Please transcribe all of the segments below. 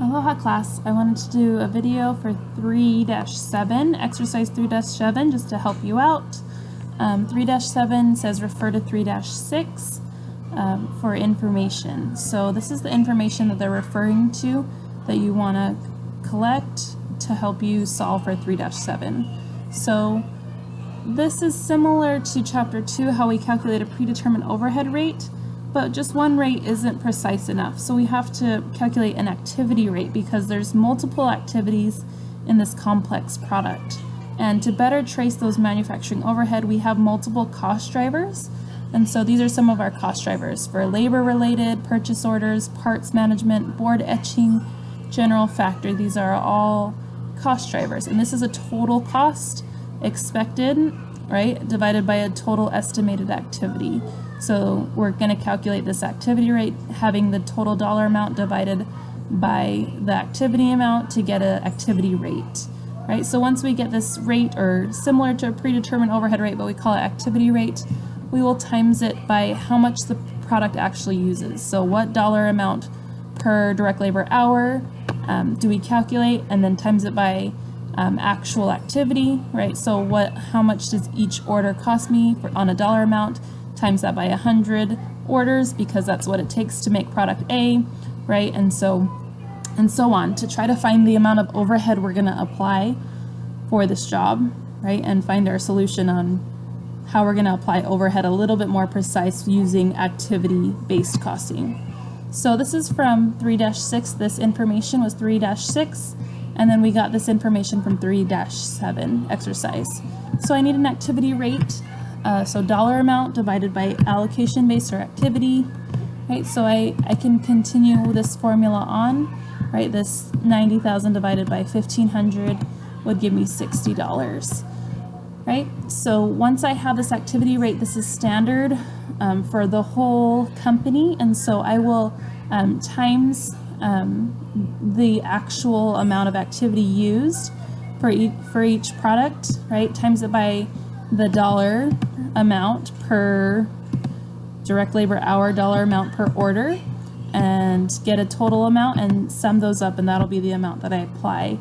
Aloha class, I wanted to do a video for 3-7, exercise 3-7, just to help you out. 3-7 says refer to 3-6 for information. So this is the information that they're referring to that you want to collect to help you solve for 3-7. So this is similar to chapter 2, how we calculate a predetermined overhead rate. But just one rate isn't precise enough, so we have to calculate an activity rate because there's multiple activities in this complex product. And to better trace those manufacturing overhead, we have multiple cost drivers. And so these are some of our cost drivers for labor-related, purchase orders, parts management, board etching, general factor. These are all cost drivers. And this is a total cost expected, right, divided by a total estimated activity. So we're going to calculate this activity rate, having the total dollar amount divided by the activity amount to get an activity rate, right? So once we get this rate, or similar to a predetermined overhead rate, but we call it activity rate, we will times it by how much the product actually uses. So what dollar amount per direct labor hour do we calculate, and then times it by actual activity, right? So how much does each order cost me on a dollar amount? Times that by 100 orders, because that's what it takes to make product A, right? And so on, to try to find the amount of overhead we're going to apply for this job, right? And find our solution on how we're going to apply overhead a little bit more precise using activity-based costing. So this is from 3-6. This information was 3-6, and then we got this information from 3-7 exercise. So I need an activity rate. So dollar amount divided by allocation base or activity, right? So I can continue this formula on, right? This 90,000 divided by 1,500 would give me $60, right? So once I have this activity rate, this is standard for the whole company, and so I will times the actual amount of activity used for each product, right? Times it by the dollar amount per direct labor hour, dollar amount per order, and get a total amount and sum those up, and that'll be the amount that I apply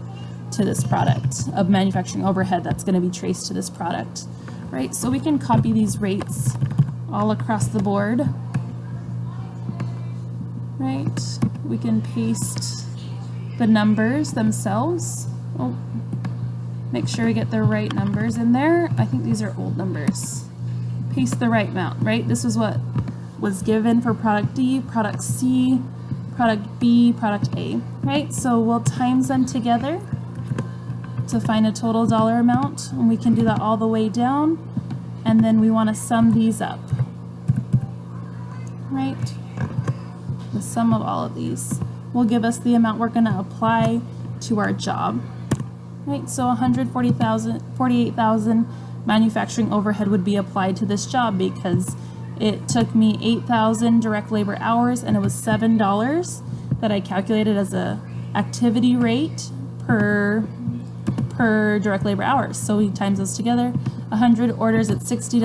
to this product of manufacturing overhead that's going to be traced to this product, right? So we can copy these rates all across the board, right? We can paste the numbers themselves. Oh, make sure we get the right numbers in there. I think these are old numbers. Paste the right amount, right? This was what was given for product D, product C, product B, product A, right? So we'll times them together to find a total dollar amount, and we can do that all the way down, and then we want to sum these up, right? The sum of all of these will give us the amount we're going to apply to our job. Right, so 48,000 manufacturing overhead would be applied to this job because it took me 8,000 direct labor hours, and it was $7 that I calculated as a activity rate per direct labor hours. So we times those together. 100 orders at $60.